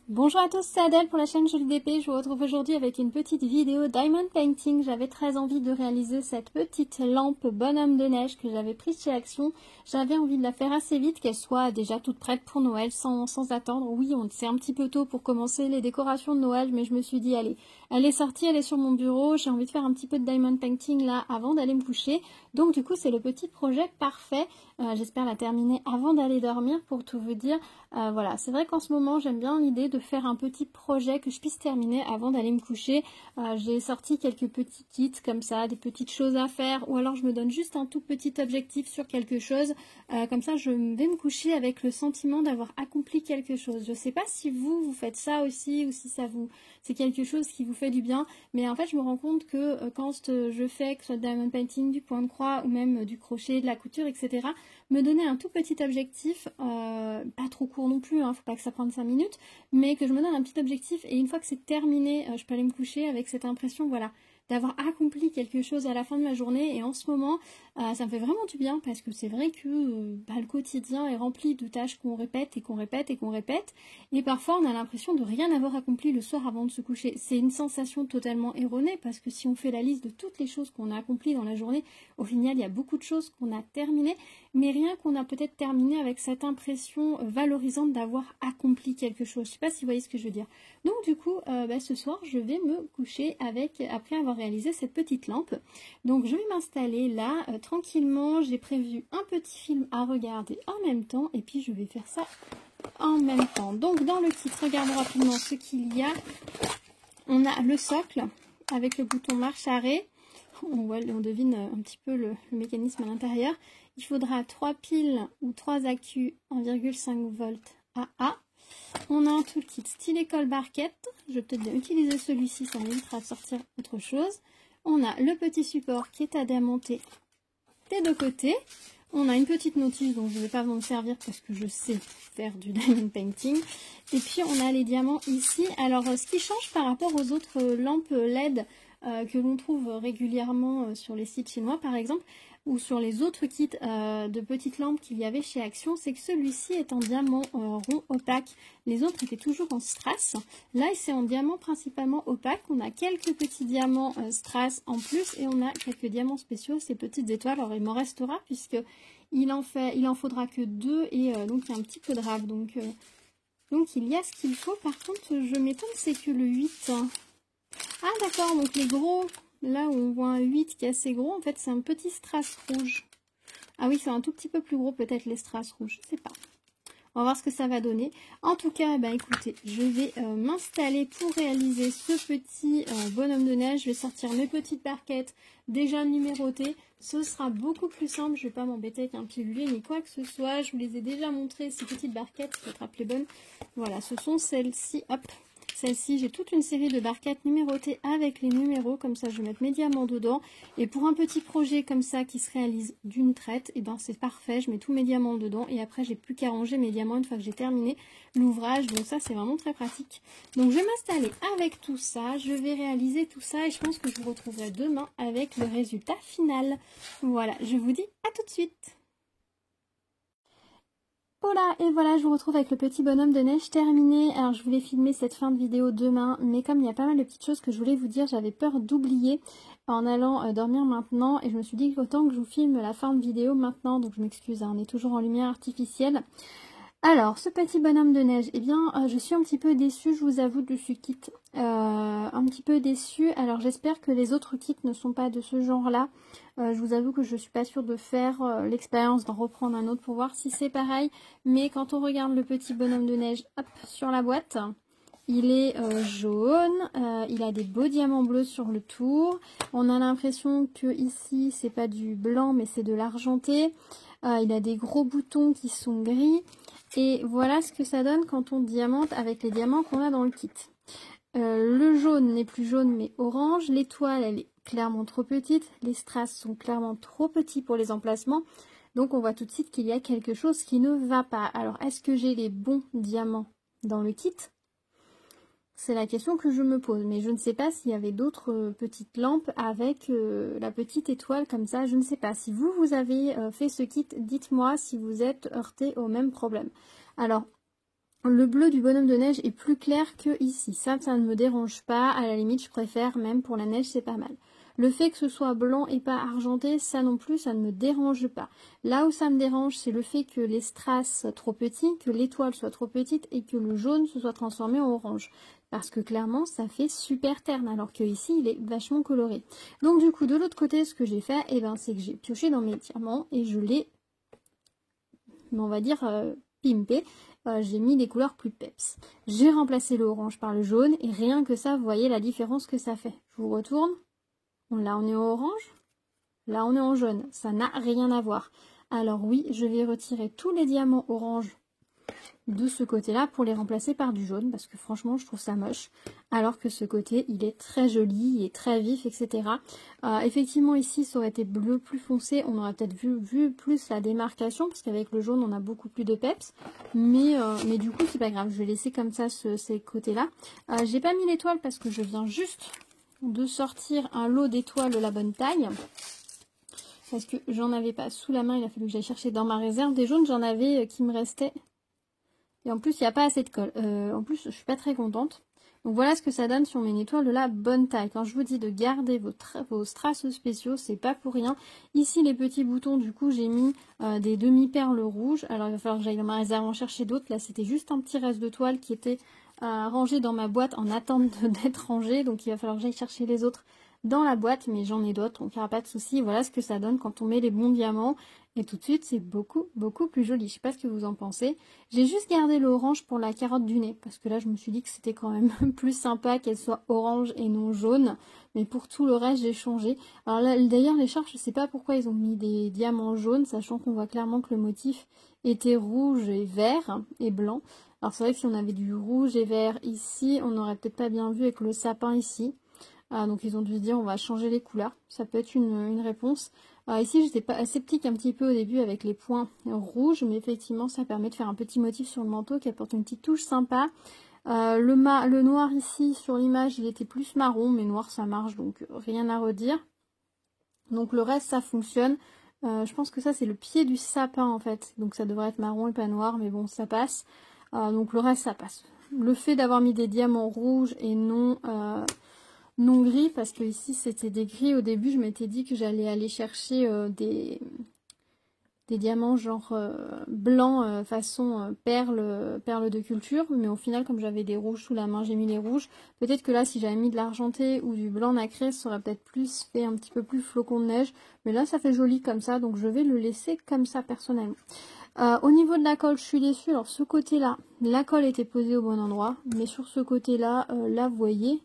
Bonjour à tous, c'est Adèle pour la chaîne Jolie d'Épée. Je vous retrouve aujourd'hui avec une petite vidéo Diamond Painting. J'avais très envie de réaliser cette petite lampe bonhomme de neige que j'avais prise chez Action. J'avais envie de la faire assez vite, qu'elle soit déjà toute prête pour Noël sans attendre. Oui, c'est un petit peu tôt pour commencer les décorations de Noël, mais je me suis dit, allez, elle est sortie, elle est sur mon bureau. J'ai envie de faire un petit peu de Diamond Painting là avant d'aller me coucher. Donc du coup, c'est le petit projet parfait. J'espère la terminer avant d'aller dormir pour tout vous dire. Voilà, c'est vrai qu'en ce moment, j'aime bien l'idée de faire un petit projet que je puisse terminer avant d'aller me coucher. J'ai sorti quelques petits kits comme ça, des petites choses à faire, ou alors je me donne juste un tout petit objectif sur quelque chose. Comme ça, je vais me coucher avec le sentiment d'avoir accompli quelque chose. Je ne sais pas si vous faites ça aussi, ou si c'est quelque chose qui vous fait du bien, mais en fait, je me rends compte que quand je fais, que ce soit Diamond Painting, du point de croix, ou même du crochet, de la couture, etc., me donner un tout petit objectif, pas trop court non plus, hein, faut pas que ça prenne 5 minutes, mais que je me donne un petit objectif et une fois que c'est terminé, je peux aller me coucher avec cette impression, voilà, d'avoir accompli quelque chose à la fin de ma journée. Et en ce moment, ça me fait vraiment du bien parce que c'est vrai que le quotidien est rempli de tâches qu'on répète et qu'on répète et qu'on répète. Et parfois, on a l'impression de rien avoir accompli le soir avant de se coucher. C'est une sensation totalement erronée parce que si on fait la liste de toutes les choses qu'on a accomplies dans la journée, au final, il y a beaucoup de choses qu'on a terminées, mais rien qu'on a peut-être terminé avec cette impression valorisante d'avoir accompli quelque chose. Je ne sais pas si vous voyez ce que je veux dire. Donc du coup, ce soir, je vais me coucher après avoir réalisé cette petite lampe. Donc je vais m'installer là, tranquillement. J'ai prévu un petit film à regarder en même temps, et puis je vais faire ça en même temps. Donc dans le kit, regardons rapidement ce qu'il y a. On a le socle avec le bouton marche arrêt. On devine un petit peu le mécanisme à l'intérieur. Il faudra 3 piles ou 3 accus 1,5 volts AA. On a un toolkit stylet colle barquette. Je vais peut-être bien utiliser celui-ci, ça m'évitera de sortir autre chose. On a le petit support qui est à démonter des deux côtés. On a une petite notice dont je ne vais pas m'en servir parce que je sais faire du diamond painting. Et puis on a les diamants ici. Alors ce qui change par rapport aux autres lampes LED que l'on trouve régulièrement sur les sites chinois par exemple, ou sur les autres kits de petites lampes qu'il y avait chez Action, c'est que celui-ci est en diamant rond opaque. Les autres étaient toujours en strass. Là, c'est en diamant principalement opaque. On a quelques petits diamants strass en plus et on a quelques diamants spéciaux, ces petites étoiles. Alors, il m'en restera puisque il en faudra que 2 et donc il y a un petit peu de rave. Donc il y a ce qu'il faut. Par contre, je m'étonne, c'est que le 8... Ah d'accord, donc les gros... Là où on voit un 8 qui est assez gros, en fait c'est un petit strass rouge. Ah oui, c'est un tout petit peu plus gros peut-être les strass rouges, je sais pas. On va voir ce que ça va donner. En tout cas, écoutez, je vais m'installer pour réaliser ce petit bonhomme de neige. Je vais sortir mes petites barquettes déjà numérotées. Ce sera beaucoup plus simple, je ne vais pas m'embêter avec un pilulier ni quoi que ce soit. Je vous les ai déjà montrées, ces petites barquettes, je vais te rappeler bonnes. Voilà, ce sont celles-ci, hop. Celle-ci, j'ai toute une série de barquettes numérotées avec les numéros, comme ça je vais mettre mes diamants dedans. Et pour un petit projet comme ça qui se réalise d'une traite, et c'est parfait, je mets tous mes diamants dedans et après j'ai plus qu'à ranger mes diamants une fois que j'ai terminé l'ouvrage. Donc ça c'est vraiment très pratique. Donc je vais m'installer avec tout ça, je vais réaliser tout ça et je pense que je vous retrouverai demain avec le résultat final. Voilà, je vous dis à tout de suite. Voilà, et voilà, je vous retrouve avec le petit bonhomme de neige terminé. Alors, je voulais filmer cette fin de vidéo demain, mais comme il y a pas mal de petites choses que je voulais vous dire, j'avais peur d'oublier en allant dormir maintenant. Et je me suis dit qu'autant que je vous filme la fin de vidéo maintenant, donc je m'excuse, hein, on est toujours en lumière artificielle. Alors, ce petit bonhomme de neige, eh bien, je suis un petit peu déçue, je vous avoue, de ce kit. Un petit peu déçue. Alors, j'espère que les autres kits ne sont pas de ce genre-là. Je vous avoue que je suis pas sûre de faire l'expérience d'en reprendre un autre pour voir si c'est pareil. Mais quand on regarde le petit bonhomme de neige, hop, sur la boîte, il est jaune, il a des beaux diamants bleus sur le tour. On a l'impression que ici, c'est pas du blanc, mais c'est de l'argenté. Il a des gros boutons qui sont gris. Et voilà ce que ça donne quand on diamante avec les diamants qu'on a dans le kit. Le jaune n'est plus jaune mais orange. L'étoile, elle est clairement trop petite. Les strass sont clairement trop petits pour les emplacements. Donc on voit tout de suite qu'il y a quelque chose qui ne va pas. Alors est-ce que j'ai les bons diamants dans le kit ? C'est la question que je me pose, mais je ne sais pas s'il y avait d'autres petites lampes avec la petite étoile comme ça, je ne sais pas. Si vous avez fait ce kit, dites-moi si vous êtes heurté au même problème. Alors, Le bleu du bonhomme de neige est plus clair que ici. Ça ne me dérange pas. À la limite, je préfère même pour la neige, c'est pas mal. Le fait que ce soit blanc et pas argenté, ça non plus, ça ne me dérange pas. Là où ça me dérange, c'est le fait que les strass soient trop petits, que l'étoile soit trop petite et que le jaune se soit transformé en orange. Parce que clairement, ça fait super terne, alors que ici, il est vachement coloré. Donc du coup, de l'autre côté, ce que j'ai fait, eh ben, c'est que j'ai pioché dans mes diamants et je l'ai, on va dire, pimpé. J'ai mis des couleurs plus peps. J'ai remplacé le orange par le jaune et rien que ça, vous voyez la différence que ça fait. Je vous retourne. Là, on est au orange. Là, on est en jaune. Ça n'a rien à voir. Alors oui, je vais retirer tous les diamants orange de ce côté-là pour les remplacer par du jaune parce que franchement, je trouve ça moche. Alors que ce côté, il est très joli, il est très vif, etc. Effectivement, ici, ça aurait été bleu plus foncé. On aurait peut-être vu plus la démarcation parce qu'avec le jaune, on a beaucoup plus de peps. Mais du coup, c'est pas grave. Je vais laisser comme ça ces côtés-là. J'ai pas mis l'étoile parce que je viens juste de sortir un lot d'étoiles de la bonne taille. Parce que j'en avais pas sous la main. Il a fallu que j'aille chercher dans ma réserve. Des jaunes, j'en avais qui me restaient. Et en plus, il n'y a pas assez de colle. En plus, je suis pas très contente. Donc voilà ce que ça donne si on met une étoile de la bonne taille. Quand je vous dis de garder vos strass spéciaux, c'est pas pour rien. Ici, les petits boutons, du coup, j'ai mis des demi-perles rouges. Alors, il va falloir que j'aille dans ma réserve en chercher d'autres. Là, c'était juste un petit reste de toile qui était rangé dans ma boîte en attente d'être rangé. Donc, il va falloir que j'aille chercher les autres dans la boîte. Mais j'en ai d'autres, donc il n'y aura pas de souci. Voilà ce que ça donne quand on met les bons diamants. Et tout de suite, c'est beaucoup plus joli. Je sais pas ce que vous en pensez. J'ai juste gardé l'orange pour la carotte du nez. Parce que là, je me suis dit que c'était quand même plus sympa qu'elle soit orange et non jaune. Mais pour tout le reste, j'ai changé. Alors là, d'ailleurs, les chars, je sais pas pourquoi ils ont mis des diamants jaunes. Sachant qu'on voit clairement que le motif était rouge et vert et blanc. Alors c'est vrai que si on avait du rouge et vert ici, on n'aurait peut-être pas bien vu avec le sapin ici. Donc ils ont dû se dire on va changer les couleurs. Ça peut être une réponse. Ici, j'étais pas sceptique un petit peu au début avec les points rouges, mais effectivement, ça permet de faire un petit motif sur le manteau qui apporte une petite touche sympa. Le noir ici, sur l'image, il était plus marron, mais noir, ça marche, donc rien à redire. Donc le reste, ça fonctionne. Je pense que ça, c'est le pied du sapin, en fait. Donc ça devrait être marron et pas noir, mais bon, ça passe. Donc le reste, ça passe. Le fait d'avoir mis des diamants rouges et non gris, parce que ici c'était des gris. Au début je m'étais dit que j'allais aller chercher des diamants genre blancs façon perle de culture, mais au final comme j'avais des rouges sous la main, j'ai mis les rouges. Peut-être que là si j'avais mis de l'argenté ou du blanc nacré, ça aurait peut-être plus fait un petit peu plus flocon de neige, mais là ça fait joli comme ça, donc je vais le laisser comme ça personnellement. Au niveau de la colle, je suis déçue. Alors ce côté-là, la colle était posée au bon endroit, mais sur ce côté-là, là vous voyez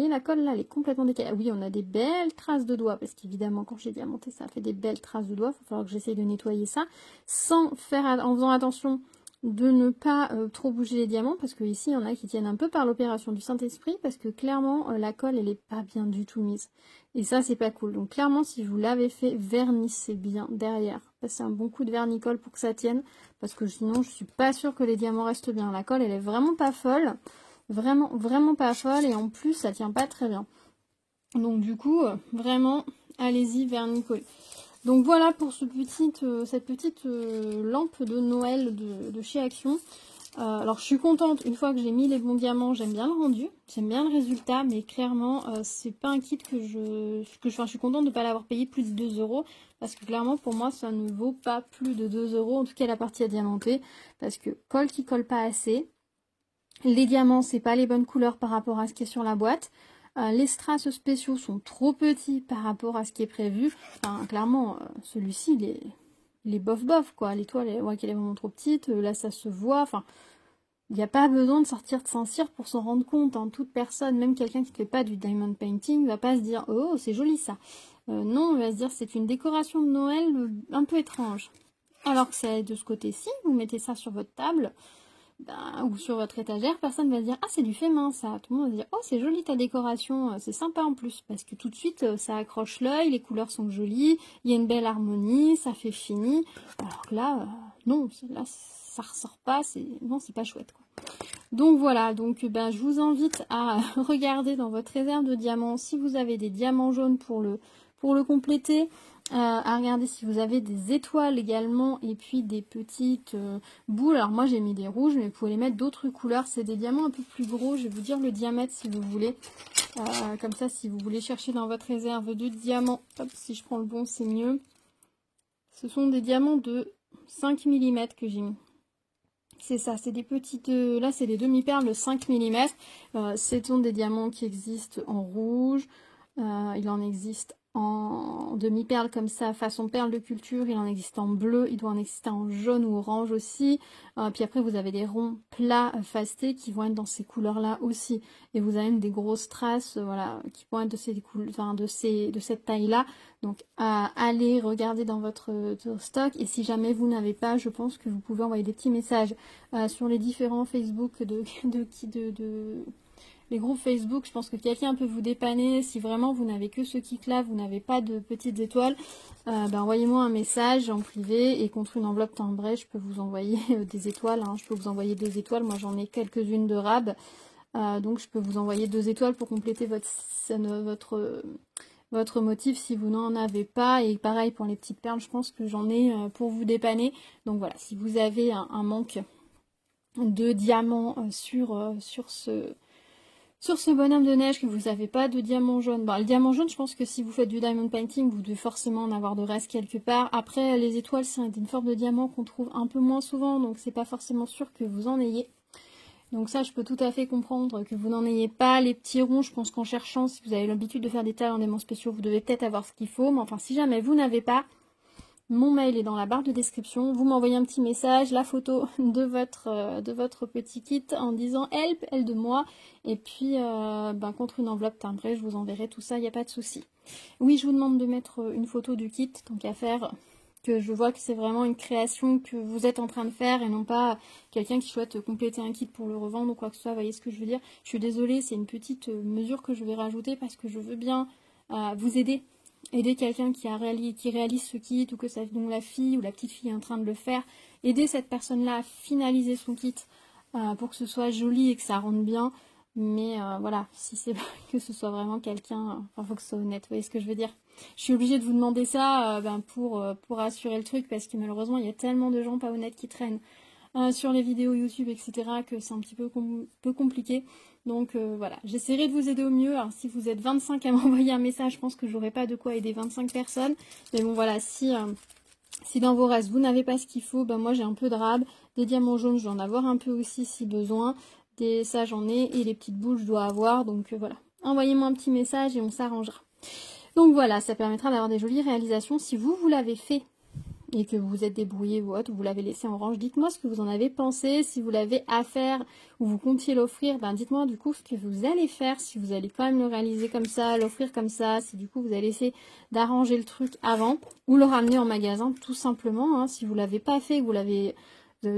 la colle là, elle est complètement décalée. Oui, on a des belles traces de doigts, parce qu'évidemment quand j'ai diamanté ça fait des belles traces de doigts. Il va falloir que j'essaye de nettoyer ça, en faisant attention de ne pas trop bouger les diamants, parce que ici il y en a qui tiennent un peu par l'opération du Saint-Esprit, parce que clairement la colle elle est pas bien du tout mise. Et ça c'est pas cool. Donc clairement si vous l'avez fait, vernissez bien derrière. Passez un bon coup de vernicole pour que ça tienne, parce que sinon je suis pas sûre que les diamants restent bien. La colle elle est vraiment pas folle. Vraiment pas folle, et en plus ça tient pas très bien. Donc du coup, vraiment, allez-y, vernicoller. Donc voilà pour cette petite lampe de Noël de chez Action. Alors je suis contente, une fois que j'ai mis les bons diamants, j'aime bien le rendu, j'aime bien le résultat, mais clairement c'est pas un kit que je suis contente de ne pas l'avoir payé plus de 2 €, parce que clairement pour moi ça ne vaut pas plus de 2 €, en tout cas la partie à diamanter, parce que colle qui colle pas assez. Les diamants, c'est pas les bonnes couleurs par rapport à ce qui est sur la boîte. Les strass spéciaux sont trop petits par rapport à ce qui est prévu. Enfin, clairement, celui-ci, il est bof quoi. L'étoile, elle est vraiment trop petite. Là, ça se voit. Enfin, il n'y a pas besoin de sortir de Saint-Cyr pour s'en rendre compte. Hein. Toute personne, même quelqu'un qui ne fait pas du diamond painting, ne va pas se dire « Oh, c'est joli ça ». Non, on va se dire c'est une décoration de Noël un peu étrange. Alors que c'est de ce côté-ci, vous mettez ça sur votre table. Ou sur votre étagère, personne va se dire « Ah, c'est du fait main ça ». Tout le monde va se dire « Oh, c'est joli ta décoration, c'est sympa en plus ». Parce que tout de suite, ça accroche l'œil, les couleurs sont jolies, il y a une belle harmonie, ça fait fini. Alors que là, non, là, ça ressort pas, non, c'est pas chouette, quoi. Donc voilà, je vous invite à regarder dans votre réserve de diamants si vous avez des diamants jaunes pour le compléter. à regarder si vous avez des étoiles également et puis des petites boules. Alors moi j'ai mis des rouges, mais vous pouvez les mettre d'autres couleurs. C'est des diamants un peu plus gros. Je vais vous dire le diamètre si vous voulez. Comme ça, si vous voulez chercher dans votre réserve de diamants, hop, si je prends le bon, c'est mieux. Ce sont des diamants de 5 mm que j'ai mis. C'est ça, c'est des petites... là, c'est des demi-perles de 5 mm. Ce sont des diamants qui existent en rouge. Il en existe en demi-perle comme ça, façon perle de culture. Il en existe en bleu, il doit en exister en jaune ou orange aussi. Puis après, vous avez des ronds plats fastés qui vont être dans ces couleurs-là aussi. Et vous avez même des grosses traces, voilà, qui vont être de cette taille-là. Donc, allez regarder dans votre stock. Et si jamais vous n'avez pas, je pense que vous pouvez envoyer des petits messages sur les différents Facebook les groupes Facebook. Je pense que quelqu'un peut vous dépanner. Si vraiment vous n'avez que ce kit-là, vous n'avez pas de petites étoiles, envoyez-moi un message en privé et contre une enveloppe timbrée, je peux vous envoyer des étoiles. Hein. Je peux vous envoyer 2 étoiles. Moi, j'en ai quelques-unes de rab. Donc, je peux vous envoyer 2 étoiles pour compléter votre motif si vous n'en avez pas. Et pareil pour les petites perles, je pense que j'en ai pour vous dépanner. Donc voilà, si vous avez un manque de diamants sur ce bonhomme de neige, que vous n'avez pas de diamant jaune. Bon, le diamant jaune, je pense que si vous faites du diamond painting, vous devez forcément en avoir de reste quelque part. Après, les étoiles, c'est une forme de diamant qu'on trouve un peu moins souvent, donc c'est pas forcément sûr que vous en ayez. Donc ça, je peux tout à fait comprendre que vous n'en ayez pas. Les petits ronds, je pense qu'en cherchant, si vous avez l'habitude de faire des tailles en diamants spéciaux, vous devez peut-être avoir ce qu'il faut. Mais enfin, si jamais vous n'avez pas, mon mail est dans la barre de description. Vous m'envoyez un petit message, la photo de votre petit kit en disant help, elle de moi. Et puis, contre une enveloppe timbrée, je vous enverrai tout ça, il n'y a pas de souci. Oui, je vous demande de mettre une photo du kit, tant qu'à faire, que je vois que c'est vraiment une création que vous êtes en train de faire et non pas quelqu'un qui souhaite compléter un kit pour le revendre ou quoi que ce soit. Vous voyez ce que je veux dire? Je suis désolée, c'est une petite mesure que je vais rajouter parce que je veux bien vous aider quelqu'un qui réalise ce kit, ou que ça, donc la fille ou la petite fille est en train de le faire, aider cette personne-là à finaliser son kit pour que ce soit joli et que ça rentre bien. Mais voilà, si c'est que ce soit vraiment quelqu'un, faut que ce soit honnête, vous voyez ce que je veux dire. Je suis obligée de vous demander ça pour assurer le truc, parce que malheureusement, il y a tellement de gens pas honnêtes qui traînent sur les vidéos YouTube, etc., que c'est un petit peu compliqué. Donc voilà, j'essaierai de vous aider au mieux. Alors si vous êtes 25 à m'envoyer un message, je pense que j'aurai pas de quoi aider 25 personnes. Mais bon voilà, si dans vos restes vous n'avez pas ce qu'il faut, moi j'ai un peu de rab, des diamants jaunes, je vais en avoir un peu aussi si besoin. Ça j'en ai, et les petites boules je dois avoir. Donc voilà, envoyez-moi un petit message et on s'arrangera. Donc voilà, ça permettra d'avoir des jolies réalisations. Si vous l'avez fait et que vous vous êtes débrouillé ou autre, ou vous l'avez laissé en orange, dites-moi ce que vous en avez pensé. Si vous l'avez à faire ou vous comptiez l'offrir, dites-moi du coup ce que vous allez faire, si vous allez quand même le réaliser comme ça, l'offrir comme ça, si du coup vous allez essayer d'arranger le truc avant, ou le ramener en magasin tout simplement, hein. Si vous l'avez pas fait, que vous avez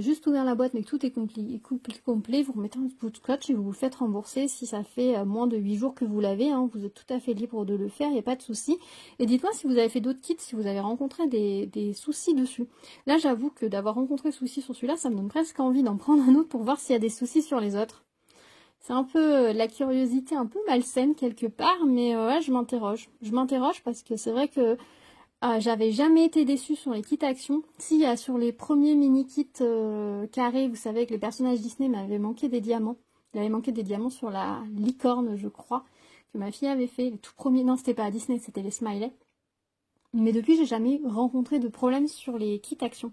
juste ouvert la boîte mais que tout est complet, vous remettez un bout de scotch et vous vous faites rembourser. Si ça fait moins de 8 jours que vous l'avez, hein, vous êtes tout à fait libre de le faire, il n'y a pas de souci. Et dites-moi si vous avez fait d'autres kits, si vous avez rencontré des soucis dessus. Là j'avoue que d'avoir rencontré soucis sur celui-là, ça me donne presque envie d'en prendre un autre pour voir s'il y a des soucis sur les autres. C'est un peu la curiosité un peu malsaine quelque part, mais ouais, je m'interroge. Je m'interroge parce que c'est vrai que j'avais jamais été déçue sur les kits action. Si, sur les premiers mini-kits carrés, vous savez que les personnages Disney m'avaient manqué des diamants. Il avait manqué des diamants sur la licorne, je crois, que ma fille avait fait. Les tout premiers, non, c'était pas à Disney, c'était les Smiley. Mais depuis, j'ai jamais rencontré de problème sur les kits action.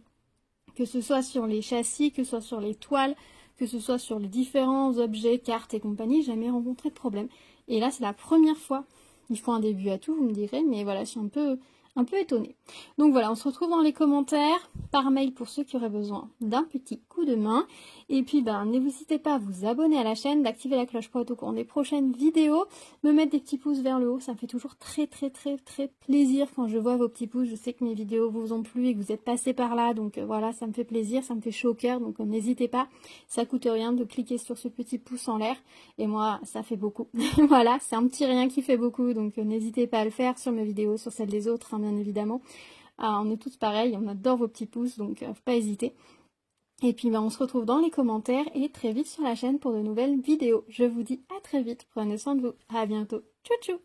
Que ce soit sur les châssis, que ce soit sur les toiles, que ce soit sur les différents objets, cartes et compagnie, jamais rencontré de problème. Et là, c'est la première fois. Il faut un début à tout, vous me direz, mais voilà, je suis un peu étonnée. Donc voilà, on se retrouve dans les commentaires, par mail pour ceux qui auraient besoin d'un petit coup de main. Et puis n'hésitez pas à vous abonner à la chaîne, d'activer la cloche pour être au courant des prochaines vidéos, me mettre des petits pouces vers le haut, ça me fait toujours très plaisir quand je vois vos petits pouces. Je sais que mes vidéos vous ont plu et que vous êtes passés par là, donc voilà, ça me fait plaisir, ça me fait chaud au cœur, donc n'hésitez pas, ça coûte rien de cliquer sur ce petit pouce en l'air, et moi ça fait beaucoup. Voilà, c'est un petit rien qui fait beaucoup, donc n'hésitez pas à le faire sur mes vidéos, sur celles des autres, hein, bien évidemment. On est tous pareils, on adore vos petits pouces, donc faut pas hésiter. Et puis on se retrouve dans les commentaires et très vite sur la chaîne pour de nouvelles vidéos. Je vous dis à très vite, prenez soin de vous, à bientôt, tchou tchou.